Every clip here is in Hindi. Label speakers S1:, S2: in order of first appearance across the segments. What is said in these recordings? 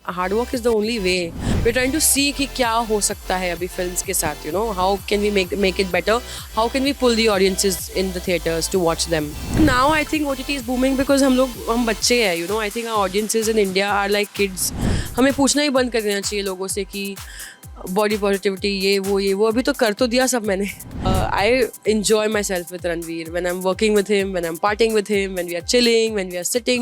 S1: Hard work is the only way. We trying to see कि क्या हो सकता है अभी फिल्म्स के साथ. How can we make it better, how can we pull the audiences in the theatres to watch them. Now I think OTT is booming because हम बच्चे हैं. I think our audiences in India are like kids. हमें पूछना ही बंद कर देना चाहिए लोगों से कि बॉडी पॉजिटिविटी ये वो अभी तो कर तो दिया सब मैंने. आई enjoy myself with Ranveer when I'm working with him, when I'm partying with him, when we are chilling, when we are sitting.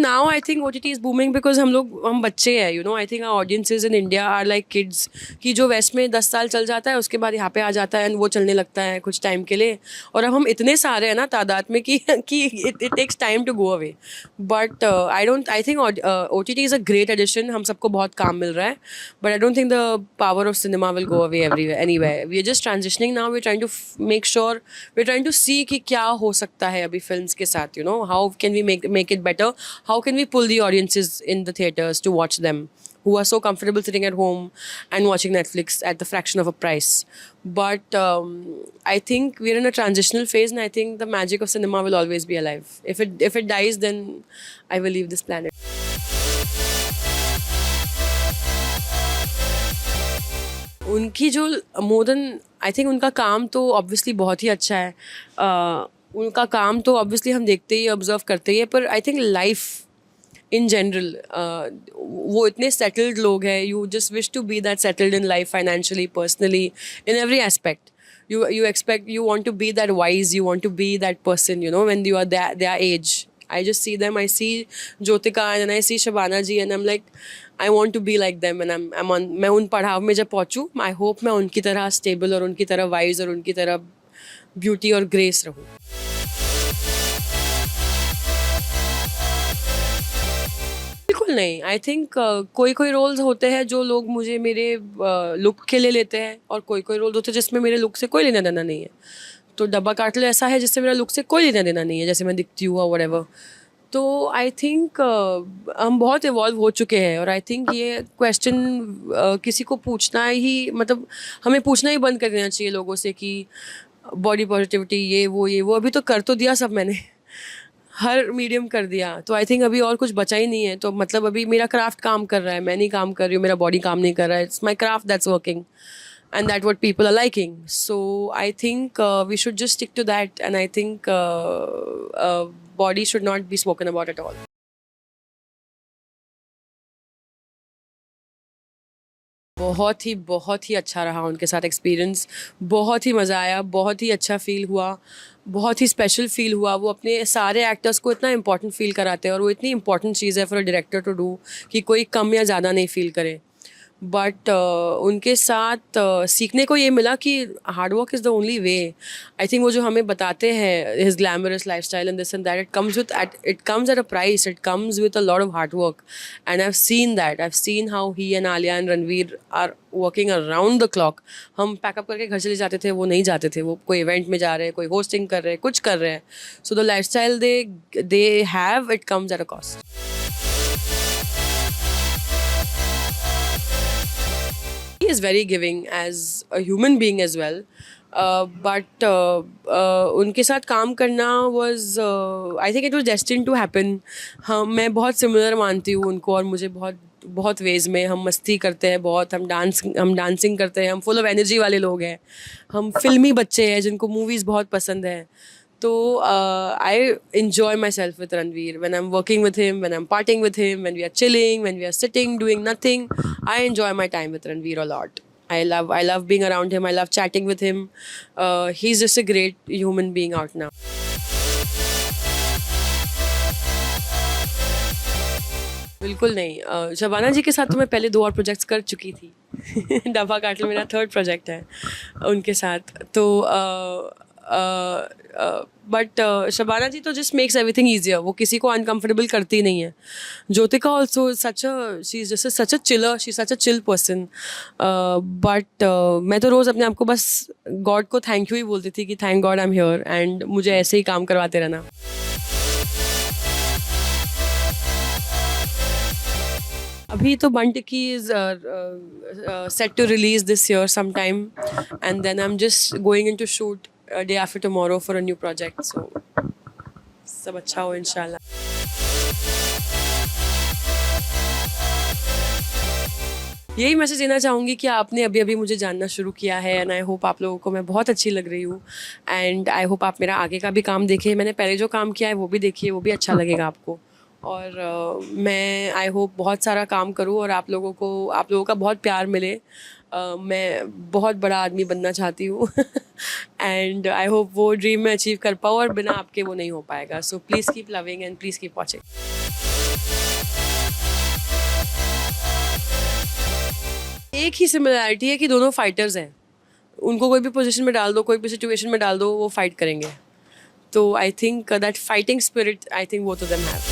S1: Now I think OTT is booming because हम बच्चे हैं. I think our audiences in India are like kids कि जो वेस्ट में 10 साल चल जाता है उसके बाद यहाँ पे आ जाता है एंड वो चलने लगता है कुछ टाइम के लिए. और अब हम इतने सारे हैं ना तादाद में कि it takes time to go away. But I think OTT is a great addition. हम सबको बहुत काम मिल रहा है. But I don't think the power of cinema will go away anywhere. We are just transitioning now. We are trying to make sure, we are trying to see कि क्या हो सकता है अभी फिल्म्स के साथ. How can we make it better, how can we pull the audiences in the theaters to watch them who are so comfortable sitting at home and watching Netflix at the fraction of a price. But I think we're in a transitional phase and I think the magic of cinema will always be alive. If it dies, then I will leave this planet. उनकी जो मोदन, आई थिंक उनका काम तो ऑब्वियसली बहुत ही अच्छा है. उनका काम तो ऑब्वियसली हम देखते ही ऑब्जर्व करते ही है. पर I think life in general, वो इतने सेटल्ड लोग हैं. You just wish to be that settled in life, financially, personally, in every aspect. You expect, you want to be that wise, you want to be that person, when you are their age. I just see them, I see Jyotika and I see Shabana ji and I'm like, I want to be like them and I'm on, मैं उन पड़ाव में जब पहुँचूँ, I hope मैं उनकी तरह stable और उनकी तरह wise और उनकी तरह beauty और grace रहूँ. बिल्कुल नहीं. आई थिंक कोई कोई रोल्स होते हैं जो लोग मुझे मेरे लुक के लिए लेते हैं और कोई कोई रोल्स होते हैं जिसमें मेरे लुक से कोई लेना देना नहीं है. तो डब्बा काटल ऐसा है जिससे मेरा लुक से कोई लेना देना नहीं है, जैसे मैं दिखती हूँ और whatever. तो आई थिंक हम बहुत इवॉल्व हो चुके हैं और आई थिंक ये क्वेश्चन किसी को पूछना ही, मतलब हमें पूछना ही बंद कर देना चाहिए लोगों से कि बॉडी पॉजिटिविटी ये वो अभी तो कर तो दिया सब मैंने. हर मीडियम कर दिया. तो आई थिंक अभी और कुछ बचा ही नहीं है. तो मतलब अभी मेरा क्राफ्ट काम कर रहा है, मैं नहीं काम कर रही हूँ, मेरा बॉडी काम नहीं कर रहा है. It's my craft that's working and that what people are liking. So I think we should just stick to that and I think body should not be spoken about at all. बहुत ही अच्छा रहा उनके साथ एक्सपीरियंस. बहुत ही मज़ा आया, बहुत ही अच्छा फील हुआ, बहुत ही स्पेशल फील हुआ. वो अपने सारे एक्टर्स को इतना इंपॉर्टेंट फील कराते हैं और वो इतनी इंपॉर्टेंट चीज़ है for a director to do कि कोई कम या ज़्यादा नहीं फील करे. बट उनके साथ सीखने को ये मिला कि hard work is the only way. I think वो जो हमें बताते हैं his glamorous life style and this and that, it comes at a price, it comes with a lot of hard work. And I have seen that, I have seen how he and Alia and Ranveer are working around the clock. हम पैकअप करके घर चले जाते थे, वो नहीं जाते थे. वो कोई इवेंट में जा रहे हैं, कोई होस्टिंग कर रहे हैं, कुछ कर रहे हैं. So the life style they have, it comes at a cost. He is very giving as a human being as well. But उनके साथ काम करना was I think it was destined to happen. हाँ, मैं बहुत सिमिलर मानती हूँ उनको और मुझे बहुत वेज में. हम मस्ती करते हैं बहुत, हम डांसिंग करते हैं, हम फुल ऑफ एनर्जी वाले लोग हैं, हम फिल्मी बच्चे हैं जिनको मूवीज़ बहुत पसंद है. तो I enjoy myself with Ranveer when I'm working with him, when I'm partying with him, when we are chilling, when we are sitting doing nothing. I enjoy my time with Ranveer a lot. I love being around him. I love chatting with him. He's just a great human being out now. बिल्कुल नहीं. शबाना जी के साथ तो मैं पहले 2 और प्रोजेक्ट्स कर चुकी थी. डब्बा काटल मेरा 3rd प्रोजेक्ट है उनके साथ. तो बट शबाना जी तो जस्ट मेक्स एवरीथिंग ईजियर. वो किसी को अनकम्फर्टेबल करती नहीं है. Jyotika also she is just such a chiller, she such a chill person. But मैं तो रोज़ अपने आप को बस गॉड को थैंक यू ही बोलती थी कि thank God I am here and मुझे ऐसे ही काम करवाते रहना. अभी तो बंटकी is set to release this year sometime, and then I'm just going into shoot day after tomorrow for a new project. So सब अच्छा हो इंशाल्लाह। यही मैसेज देना चाहूँगी कि आपने अभी अभी मुझे जानना शुरू किया है एंड आई होप आप लोगों को मैं बहुत अच्छी लग रही हूँ एंड आई होप आप मेरा आगे का भी काम देखें। मैंने पहले जो काम किया है वो भी देखिए, वो भी अच्छा लगेगा आपको। और मैं आई होप बहुत सारा काम करूँ और आप लोगों का बहुत प्यार मिले। मैं बहुत बड़ा आदमी बनना चाहती हूँ एंड आई होप वो ड्रीम में अचीव कर पाऊँ और बिना आपके वो नहीं हो पाएगा। So please keep loving and please keep watching. एक ही सिमिलैरिटी है कि दोनों फाइटर्स हैं। उनको कोई भी पोजीशन में डाल दो, कोई भी सिचुएशन में डाल दो, वो फाइट करेंगे। तो I think that fighting spirit I think both of them have.